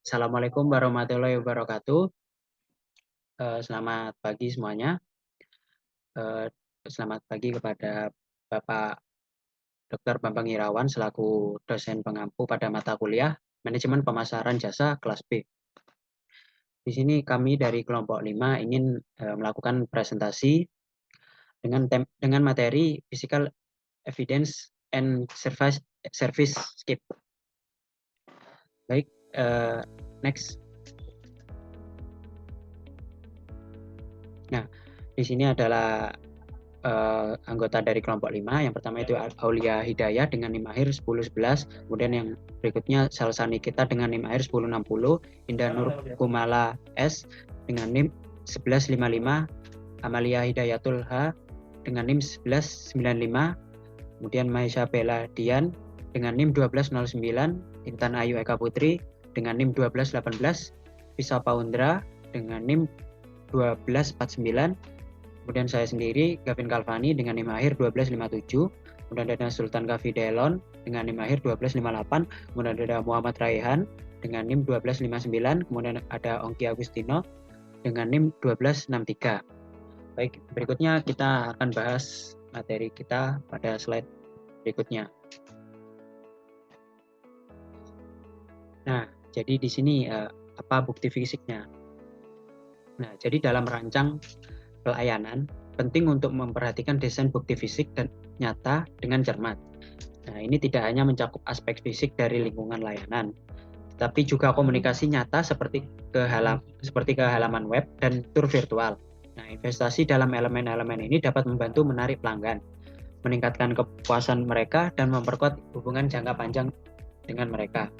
Assalamualaikum warahmatullahi wabarakatuh. Selamat pagi semuanya. Eh, Selamat pagi kepada Bapak Dr. Bambang Irawan selaku dosen pengampu pada mata kuliah Manajemen Pemasaran Jasa kelas B. Di sini kami dari kelompok 5 ingin melakukan presentasi dengan materi Physical Evidence and Service Skip. Baik, next. Nah, di sini adalah anggota dari kelompok 5. Yang pertama itu Aulia Hidayah dengan NIM akhir 1011. Kemudian yang berikutnya Salsani kita dengan NIM akhir 1060. Indah Nur Kumala S dengan NIM 1155. Amalia Hidayatul H dengan NIM 1195. Kemudian Maisha Bella Dian dengan NIM 1209. Intan Ayu Eka Putri dengan NIM 1218. Pisa Paundra dengan NIM 1249. Kemudian saya sendiri, Gavin Kalvani dengan NIM akhir 1257. Kemudian ada Sultan Kavi Delon dengan NIM akhir 1258. Kemudian ada Muhammad Raihan dengan NIM 1259. Kemudian ada Ongki Agustino dengan NIM 1263. Baik, berikutnya kita akan bahas materi kita pada slide berikutnya. Nah, jadi di sini apa bukti fisiknya? Nah, jadi dalam merancang pelayanan, penting untuk memperhatikan desain bukti fisik dan nyata dengan cermat. Nah, ini tidak hanya mencakup aspek fisik dari lingkungan layanan, tapi juga komunikasi nyata seperti ke halaman web dan tur virtual. Nah, investasi dalam elemen-elemen ini dapat membantu menarik pelanggan, meningkatkan kepuasan mereka, dan memperkuat hubungan jangka panjang dengan mereka.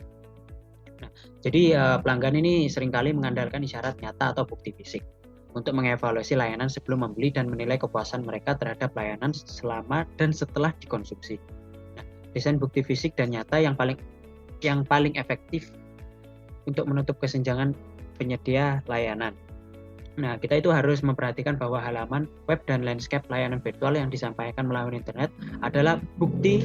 Nah, jadi pelanggan ini seringkali mengandalkan isyarat nyata atau bukti fisik untuk mengevaluasi layanan sebelum membeli dan menilai kepuasan mereka terhadap layanan selama dan setelah dikonsumsi. Nah, desain bukti fisik dan nyata yang paling efektif untuk menutup kesenjangan penyedia layanan. Nah, kita itu harus memperhatikan bahwa halaman web dan landscape layanan virtual yang disampaikan melalui internet adalah bukti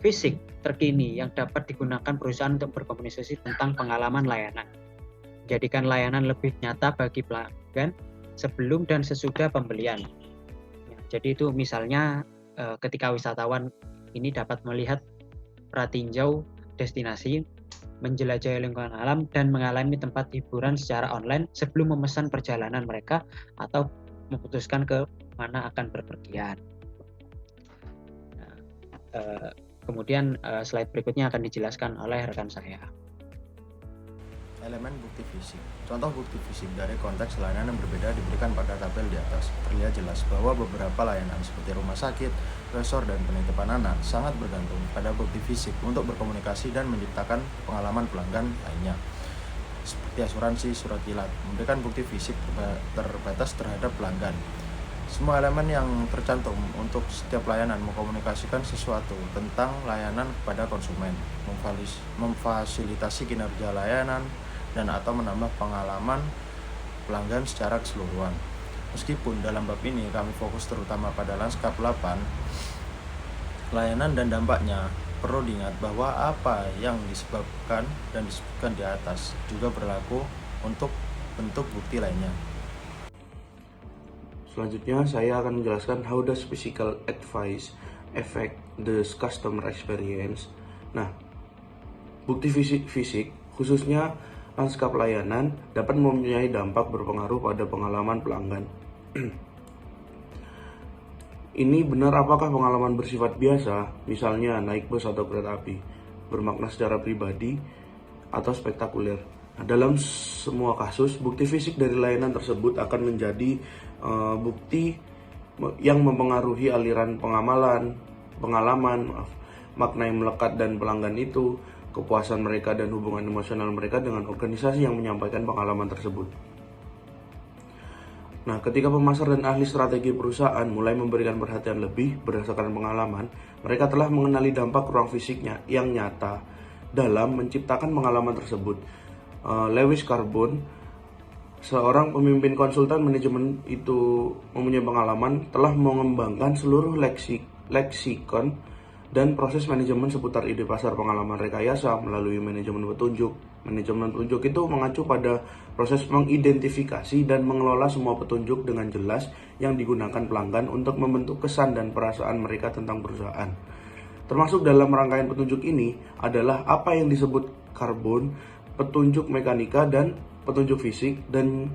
fisik terkini yang dapat digunakan perusahaan untuk berkomunikasi tentang pengalaman layanan. Jadikan layanan lebih nyata bagi pelanggan sebelum dan sesudah pembelian. Ya, jadi itu misalnya ketika wisatawan ini dapat melihat pratinjau destinasi, menjelajahi lingkungan alam, dan mengalami tempat hiburan secara online sebelum memesan perjalanan mereka atau memutuskan ke mana akan berpergian. Nah, kemudian slide berikutnya akan dijelaskan oleh rekan saya. Elemen bukti fisik. Contoh bukti fisik dari konteks layanan yang berbeda diberikan pada tabel di atas. Terlihat jelas bahwa beberapa layanan seperti rumah sakit, resor, dan penitipan anak sangat bergantung pada bukti fisik untuk berkomunikasi dan menciptakan pengalaman pelanggan lainnya. Seperti asuransi, surat kilat, memberikan bukti fisik terbatas terhadap pelanggan. Semua elemen yang tercantum untuk setiap layanan mengkomunikasikan sesuatu tentang layanan kepada konsumen, memfasilitasi kinerja layanan, dan atau menambah pengalaman pelanggan secara keseluruhan. Meskipun dalam bab ini kami fokus terutama pada lanskap 8, layanan dan dampaknya, perlu diingat bahwa apa yang disebabkan dan disebutkan di atas juga berlaku untuk bentuk bukti lainnya. Selanjutnya, saya akan menjelaskan how does physical advice affect the customer experience. Nah, bukti fisik khususnya lanskap layanan dapat mempunyai dampak berpengaruh pada pengalaman pelanggan. Ini benar apakah pengalaman bersifat biasa, misalnya naik bus atau kereta api, bermakna secara pribadi atau spektakuler. Nah, dalam semua kasus, bukti fisik dari layanan tersebut akan menjadi bukti yang mempengaruhi aliran pengalaman, makna yang melekat dan pelanggan itu, kepuasan mereka dan hubungan emosional mereka dengan organisasi yang menyampaikan pengalaman tersebut. Nah, ketika pemasar dan ahli strategi perusahaan mulai memberikan perhatian lebih berdasarkan pengalaman, mereka telah mengenali dampak ruang fisiknya yang nyata dalam menciptakan pengalaman tersebut. Lewis Carbon, seorang pemimpin konsultan manajemen itu mempunyai pengalaman, telah mengembangkan seluruh leksikon dan proses manajemen seputar ide pasar pengalaman rekayasa melalui manajemen petunjuk. Manajemen petunjuk itu mengacu pada proses mengidentifikasi dan mengelola semua petunjuk dengan jelas yang digunakan pelanggan untuk membentuk kesan dan perasaan mereka tentang perusahaan. Termasuk dalam rangkaian petunjuk ini adalah apa yang disebut karbon, petunjuk mekanika, dan petunjuk fisik dan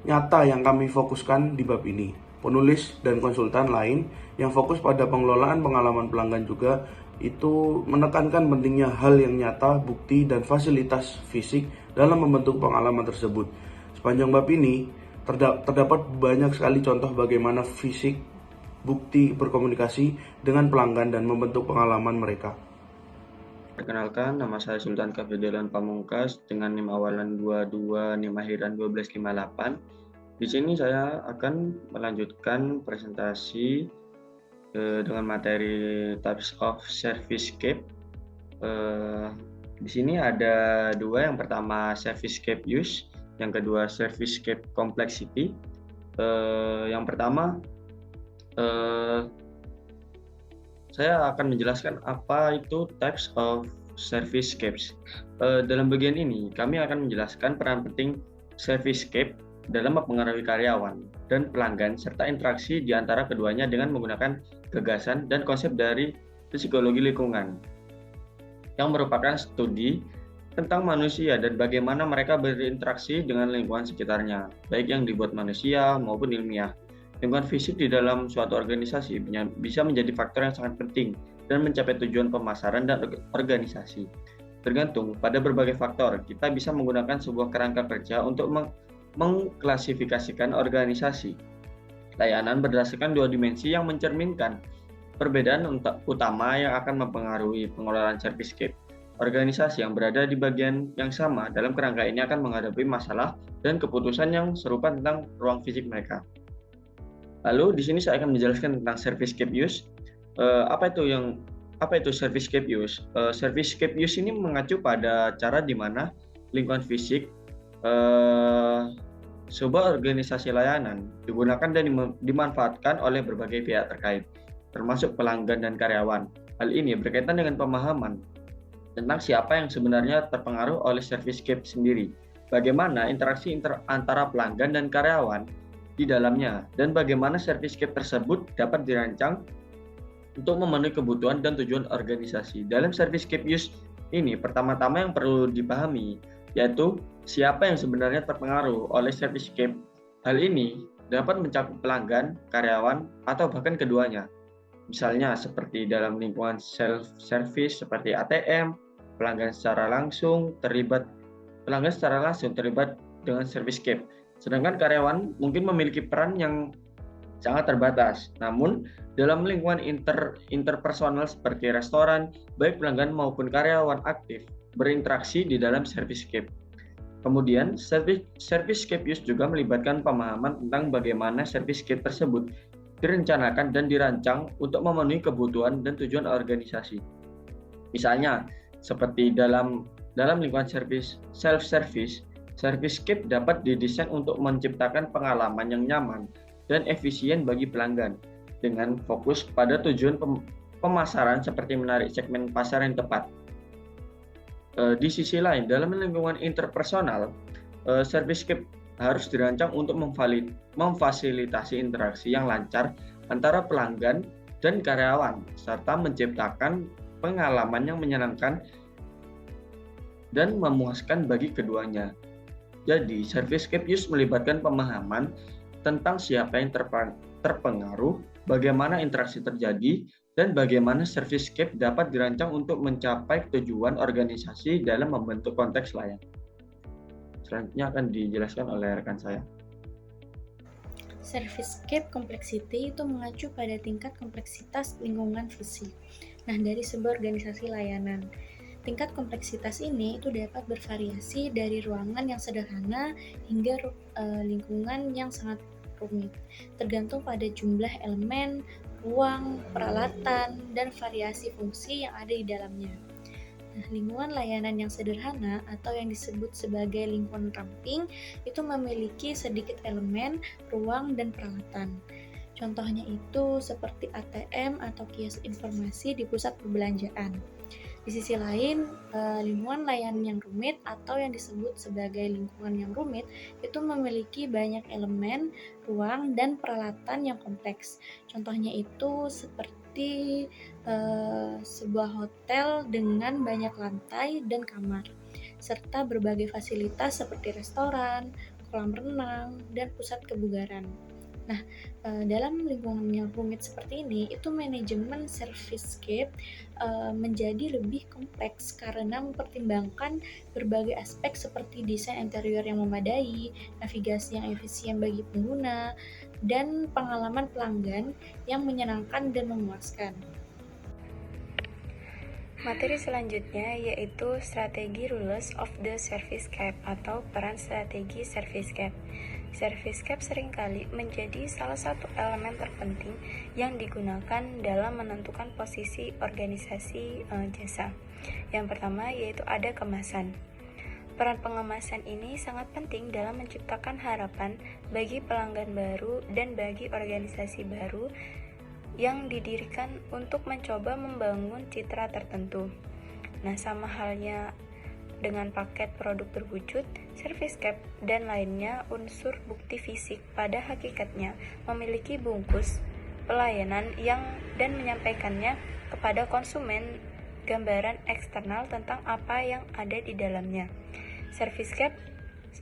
nyata yang kami fokuskan di bab ini. Penulis dan konsultan lain yang fokus pada pengelolaan pengalaman pelanggan juga itu menekankan pentingnya hal yang nyata, bukti, dan fasilitas fisik dalam membentuk pengalaman tersebut. Sepanjang bab ini terdapat banyak sekali contoh bagaimana fisik, bukti berkomunikasi dengan pelanggan dan membentuk pengalaman mereka. Perkenalkan, nama saya Sultan Kafidalan Pamungkas dengan NIM awalan 22, NIM akhiran 1258. Di sini saya akan melanjutkan presentasi dengan materi Types of Servicescape. Di sini ada dua, yang pertama Servicescape Use, yang kedua Servicescape Complexity. Yang pertama, saya akan menjelaskan apa itu Types of Servicescapes. Dalam bagian ini, kami akan menjelaskan peran penting Servicescape dalam mempengaruhi karyawan dan pelanggan serta interaksi di antara keduanya dengan menggunakan gagasan dan konsep dari psikologi lingkungan yang merupakan studi tentang manusia dan bagaimana mereka berinteraksi dengan lingkungan sekitarnya, baik yang dibuat manusia maupun ilmiah. Lingkungan fisik di dalam suatu organisasi bisa menjadi faktor yang sangat penting dan mencapai tujuan pemasaran dan organisasi. Tergantung pada berbagai faktor, kita bisa menggunakan sebuah kerangka kerja untuk mengklasifikasikan organisasi layanan berdasarkan dua dimensi yang mencerminkan perbedaan utama yang akan mempengaruhi pengelolaan Servicescape. Organisasi yang berada di bagian yang sama dalam kerangka ini akan menghadapi masalah dan keputusan yang serupa tentang ruang fisik mereka. Lalu di sini saya akan menjelaskan tentang Servicescape Use. Apa itu Servicescape Use? Servicescape Use ini mengacu pada cara di mana lingkungan fisik sebuah organisasi layanan digunakan dan dimanfaatkan oleh berbagai pihak terkait, termasuk pelanggan dan karyawan. Hal ini berkaitan dengan pemahaman tentang siapa yang sebenarnya terpengaruh oleh Servicescape sendiri, bagaimana interaksi antara pelanggan dan karyawan di dalamnya, dan bagaimana Servicescape tersebut dapat dirancang untuk memenuhi kebutuhan dan tujuan organisasi. Dalam Servicescape Use ini, pertama-tama yang perlu dipahami yaitu siapa yang sebenarnya terpengaruh oleh Servicescape. Hal ini dapat mencakup pelanggan, karyawan, atau bahkan keduanya. Misalnya seperti dalam lingkungan self-service seperti ATM, pelanggan secara langsung terlibat dengan Servicescape. Sedangkan karyawan mungkin memiliki peran yang sangat terbatas. Namun, dalam lingkungan interpersonal seperti restoran, baik pelanggan maupun karyawan aktif berinteraksi di dalam Servicescape. Kemudian, Servicescape Use juga melibatkan pemahaman tentang bagaimana Servicescape tersebut direncanakan dan dirancang untuk memenuhi kebutuhan dan tujuan organisasi. Misalnya, seperti dalam lingkungan self-service, Servicescape dapat didesain untuk menciptakan pengalaman yang nyaman dan efisien bagi pelanggan dengan fokus pada tujuan pemasaran seperti menarik segmen pasar yang tepat. Di sisi lain, dalam lingkungan interpersonal, Servicescape harus dirancang untuk memfasilitasi interaksi yang lancar antara pelanggan dan karyawan, serta menciptakan pengalaman yang menyenangkan dan memuaskan bagi keduanya. Jadi, Servicescape Use melibatkan pemahaman tentang siapa yang terpengaruh, bagaimana interaksi terjadi, dan bagaimana Servicescape dapat dirancang untuk mencapai tujuan organisasi dalam membentuk konteks layanan. Selanjutnya akan dijelaskan oleh rekan saya. Servicescape Complexity itu mengacu pada tingkat kompleksitas lingkungan fisik. Nah, dari sebuah organisasi layanan, tingkat kompleksitas ini itu dapat bervariasi dari ruangan yang sederhana hingga lingkungan yang sangat rumit, tergantung pada jumlah elemen, ruang, peralatan, dan variasi fungsi yang ada di dalamnya. Nah, lingkungan layanan yang sederhana atau yang disebut sebagai lingkungan ramping itu memiliki sedikit elemen, ruang, dan peralatan. Contohnya itu seperti ATM atau kios informasi di pusat perbelanjaan. Di sisi lain, lingkungan layanan yang rumit atau yang disebut sebagai lingkungan yang rumit itu memiliki banyak elemen, ruang, dan peralatan yang kompleks. Contohnya itu seperti sebuah hotel dengan banyak lantai dan kamar, serta berbagai fasilitas seperti restoran, kolam renang, dan pusat kebugaran. Nah, dalam lingkungan yang rumit seperti ini, itu manajemen servicescape menjadi lebih kompleks karena mempertimbangkan berbagai aspek seperti desain interior yang memadai, navigasi yang efisien bagi pengguna, dan pengalaman pelanggan yang menyenangkan dan memuaskan. Materi selanjutnya yaitu strategi rules of the servicescape atau peran strategi servicescape. Servicescape seringkali menjadi salah satu elemen terpenting yang digunakan dalam menentukan posisi organisasi jasa. Yang pertama yaitu ada kemasan. Peran pengemasan ini sangat penting dalam menciptakan harapan bagi pelanggan baru dan bagi organisasi baru yang didirikan untuk mencoba membangun citra tertentu. Nah, sama halnya dengan paket produk berwujud, servicescape, dan lainnya, unsur bukti fisik pada hakikatnya memiliki bungkus pelayanan yang dan menyampaikannya kepada konsumen gambaran eksternal tentang apa yang ada di dalamnya. Servicescape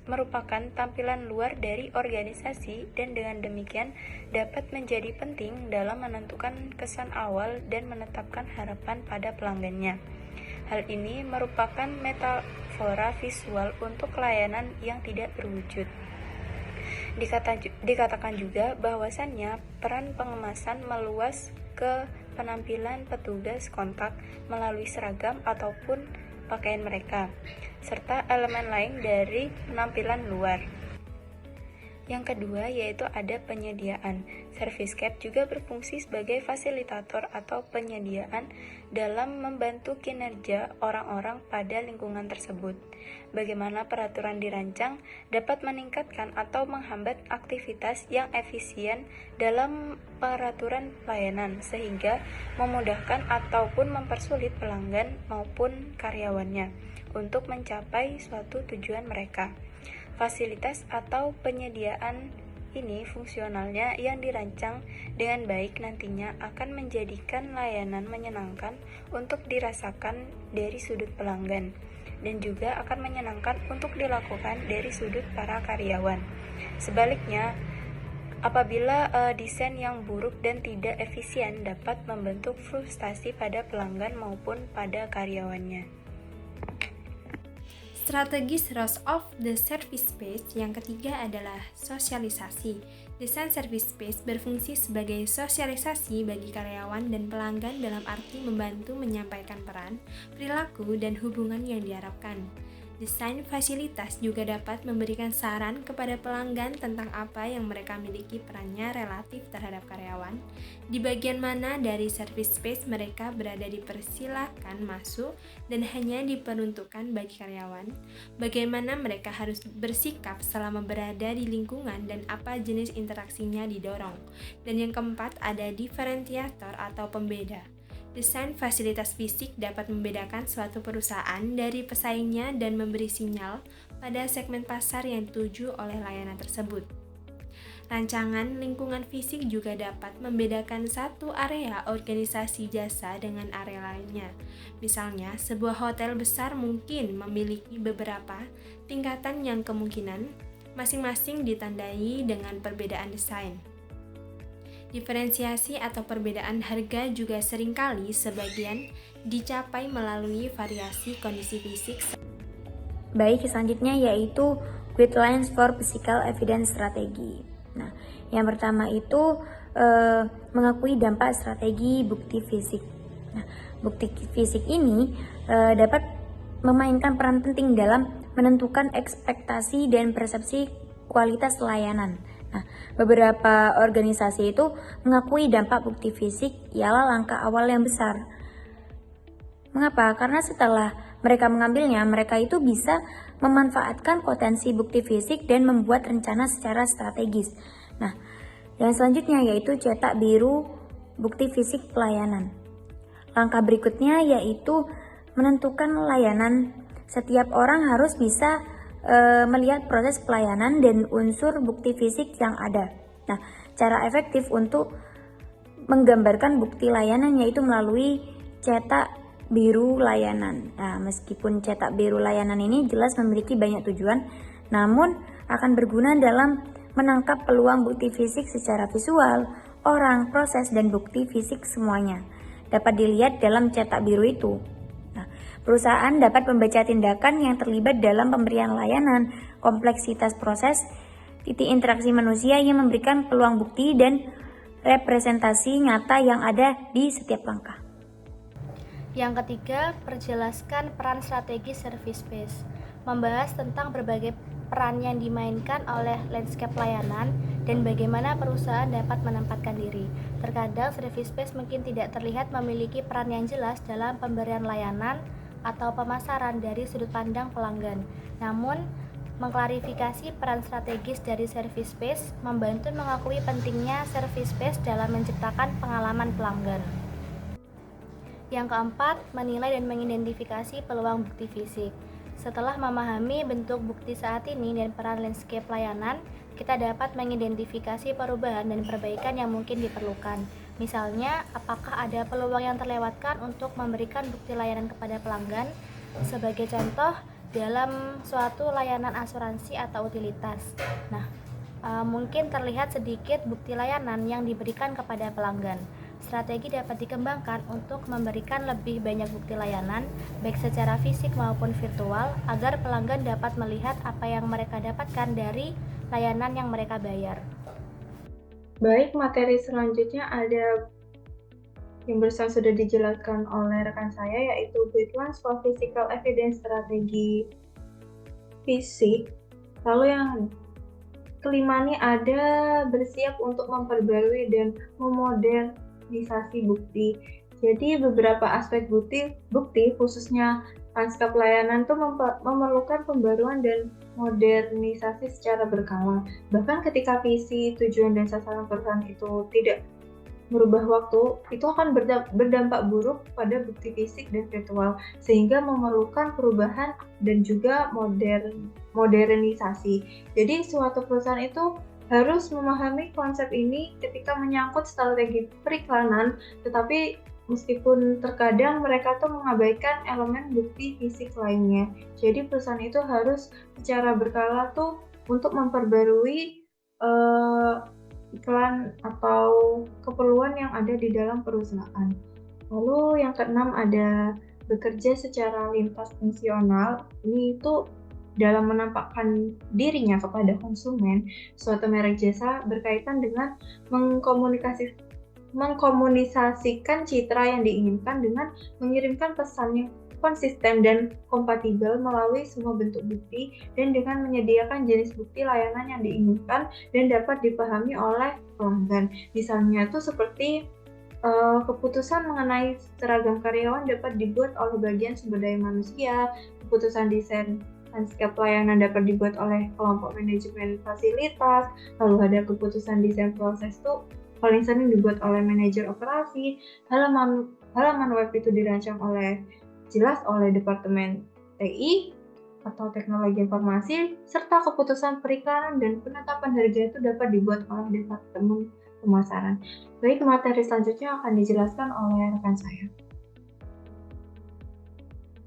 merupakan tampilan luar dari organisasi dan dengan demikian dapat menjadi penting dalam menentukan kesan awal dan menetapkan harapan pada pelanggannya. Hal ini merupakan metafora visual untuk layanan yang tidak berwujud. Dikatakan juga bahwasannya peran pengemasan meluas ke penampilan petugas kontak melalui seragam ataupun pakaian mereka, serta elemen lain dari penampilan luar. Yang kedua yaitu ada penyediaan. Servicescape juga berfungsi sebagai fasilitator atau penyediaan dalam membantu kinerja orang-orang pada lingkungan tersebut. Bagaimana peraturan dirancang dapat meningkatkan atau menghambat aktivitas yang efisien dalam peraturan pelayanan sehingga memudahkan ataupun mempersulit pelanggan maupun karyawannya untuk mencapai suatu tujuan mereka. Fasilitas atau penyediaan ini fungsionalnya yang dirancang dengan baik nantinya akan menjadikan layanan menyenangkan untuk dirasakan dari sudut pelanggan dan juga akan menyenangkan untuk dilakukan dari sudut para karyawan. Sebaliknya, apabila desain yang buruk dan tidak efisien dapat membentuk frustasi pada pelanggan maupun pada karyawannya. Strategis rules of the service space yang ketiga adalah sosialisasi. Desain service space berfungsi sebagai sosialisasi bagi karyawan dan pelanggan dalam arti membantu menyampaikan peran, perilaku, dan hubungan yang diharapkan. Desain fasilitas juga dapat memberikan saran kepada pelanggan tentang apa yang mereka miliki perannya relatif terhadap karyawan, di bagian mana dari service space mereka berada dipersilahkan masuk dan hanya diperuntukkan bagi karyawan, bagaimana mereka harus bersikap selama berada di lingkungan dan apa jenis interaksinya didorong. Dan yang keempat ada diferensiator atau pembeda. Desain fasilitas fisik dapat membedakan suatu perusahaan dari pesaingnya dan memberi sinyal pada segmen pasar yang dituju oleh layanan tersebut. Rancangan lingkungan fisik juga dapat membedakan satu area organisasi jasa dengan area lainnya. Misalnya, sebuah hotel besar mungkin memiliki beberapa tingkatan yang kemungkinan masing-masing ditandai dengan perbedaan desain. Diferensiasi atau perbedaan harga juga seringkali sebagian dicapai melalui variasi kondisi fisik. Baik, selanjutnya yaitu guidelines for physical evidence strategy. Nah, yang pertama itu mengakui dampak strategi bukti fisik. Nah, bukti fisik ini dapat memainkan peran penting dalam menentukan ekspektasi dan persepsi kualitas layanan. Nah, beberapa organisasi itu mengakui dampak bukti fisik ialah langkah awal yang besar. Mengapa? Karena setelah mereka mengambilnya, mereka itu bisa memanfaatkan potensi bukti fisik dan membuat rencana secara strategis. Nah, Yang selanjutnya yaitu cetak biru bukti fisik pelayanan. Langkah berikutnya yaitu menentukan layanan. Setiap orang harus bisa melihat proses pelayanan dan unsur bukti fisik yang ada. Nah, cara efektif untuk menggambarkan bukti layanan yaitu melalui cetak biru layanan. Nah, meskipun cetak biru layanan ini jelas memiliki banyak tujuan, namun akan berguna dalam menangkap peluang bukti fisik secara visual, orang, proses, dan bukti fisik semuanya dapat dilihat dalam cetak biru itu. Nah, perusahaan dapat membaca tindakan yang terlibat dalam pemberian layanan, kompleksitas proses, titik interaksi manusia yang memberikan peluang bukti, dan representasi nyata yang ada di setiap langkah. Yang ketiga, perjelaskan peran strategi service space. Membahas tentang berbagai peran yang dimainkan oleh landscape layanan dan bagaimana perusahaan dapat menempatkan diri. Terkadang service space mungkin tidak terlihat memiliki peran yang jelas dalam pemberian layanan atau pemasaran dari sudut pandang pelanggan. Namun, mengklarifikasi peran strategis dari service space membantu mengakui pentingnya service space dalam menciptakan pengalaman pelanggan. Yang keempat, menilai dan mengidentifikasi peluang bukti fisik. Setelah memahami bentuk bukti saat ini dan peran landscape layanan, kita dapat mengidentifikasi perubahan dan perbaikan yang mungkin diperlukan. Misalnya, apakah ada peluang yang terlewatkan untuk memberikan bukti layanan kepada pelanggan? Sebagai contoh, dalam suatu layanan asuransi atau utilitas. Nah, mungkin terlihat sedikit bukti layanan yang diberikan kepada pelanggan. Strategi dapat dikembangkan untuk memberikan lebih banyak bukti layanan, baik secara fisik maupun virtual, agar pelanggan dapat melihat apa yang mereka dapatkan dari layanan yang mereka bayar. Baik, materi selanjutnya ada yang barusan sudah dijelaskan oleh rekan saya, yaitu Guidelines for Physical Evidence Strategi Fisik. Lalu yang kelima ini ada bersiap untuk memperbarui dan memodernisasi bukti. Jadi beberapa aspek bukti khususnya lanskap layanan itu memerlukan pembaruan dan modernisasi secara berkala. Bahkan ketika visi, tujuan, dan sasaran perusahaan itu tidak merubah waktu, itu akan berdampak buruk pada bukti fisik dan virtual, sehingga memerlukan perubahan dan juga modernisasi. Jadi suatu perusahaan itu harus memahami konsep ini ketika menyangkut strategi periklanan, tetapi meskipun terkadang mereka tuh mengabaikan elemen bukti fisik lainnya. Jadi perusahaan itu harus secara berkala tuh untuk memperbarui iklan atau keperluan yang ada di dalam perusahaan. Lalu yang keenam ada bekerja secara lintas fungsional. Ini itu dalam menampakkan dirinya kepada konsumen. Suatu merek jasa berkaitan dengan mengkomunikasikan citra yang diinginkan dengan mengirimkan pesan yang konsisten dan kompatibel melalui semua bentuk bukti, dan dengan menyediakan jenis bukti layanan yang diinginkan dan dapat dipahami oleh pelanggan. Misalnya itu seperti keputusan mengenai seragam karyawan dapat dibuat oleh bagian sumber daya manusia, keputusan desain landscape layanan dapat dibuat oleh kelompok manajemen fasilitas, lalu ada keputusan desain proses itu paling sering dibuat oleh manajer operasi, halaman web itu dirancang jelas oleh Departemen TI atau Teknologi Informasi, serta keputusan periklanan dan penetapan harga itu dapat dibuat oleh Departemen Pemasaran. Baik, materi selanjutnya akan dijelaskan oleh rekan saya.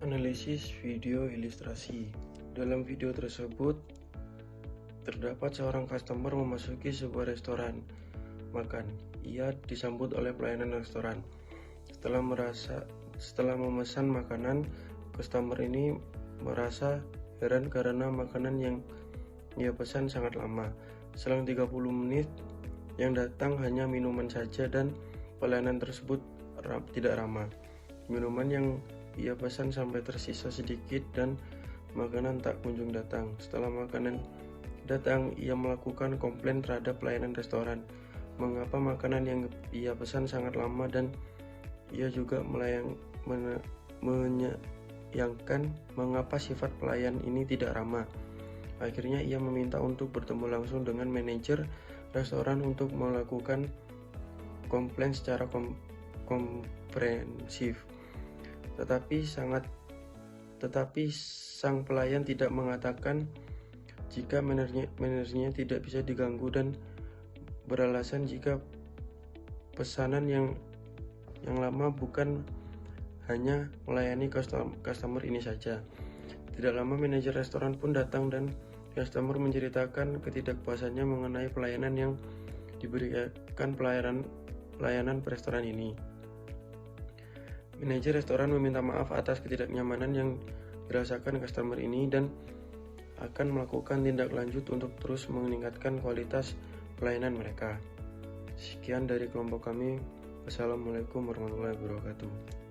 Analisis video ilustrasi. Dalam video tersebut, terdapat seorang customer memasuki sebuah restoran makan. Ia disambut oleh pelayanan restoran. Setelah memesan makanan, customer ini merasa heran karena makanan yang ia pesan sangat lama. Selang 30 menit, yang datang hanya minuman saja dan pelayanan tersebut tidak ramah. Minuman yang ia pesan sampai tersisa sedikit dan makanan tak kunjung datang. Setelah makanan datang, ia melakukan komplain terhadap pelayanan restoran. Mengapa makanan yang ia pesan sangat lama, dan ia juga menyayangkan mengapa sifat pelayan ini tidak ramah. Akhirnya ia meminta untuk bertemu langsung dengan manajer restoran untuk melakukan komplain secara komprehensif. Tetapi sang pelayan tidak mengatakan jika manajernya tidak bisa diganggu dan beralasan jika pesanan yang lama bukan hanya melayani customer ini saja. Tidak lama manajer restoran pun datang dan customer menceritakan ketidakpuasannya mengenai pelayanan yang diberikan pelayanan restoran ini. Manajer restoran meminta maaf atas ketidaknyamanan yang dirasakan customer ini dan akan melakukan tindak lanjut untuk terus meningkatkan kualitas pelayanan mereka. Sekian dari kelompok kami. Wassalamualaikum warahmatullahi wabarakatuh.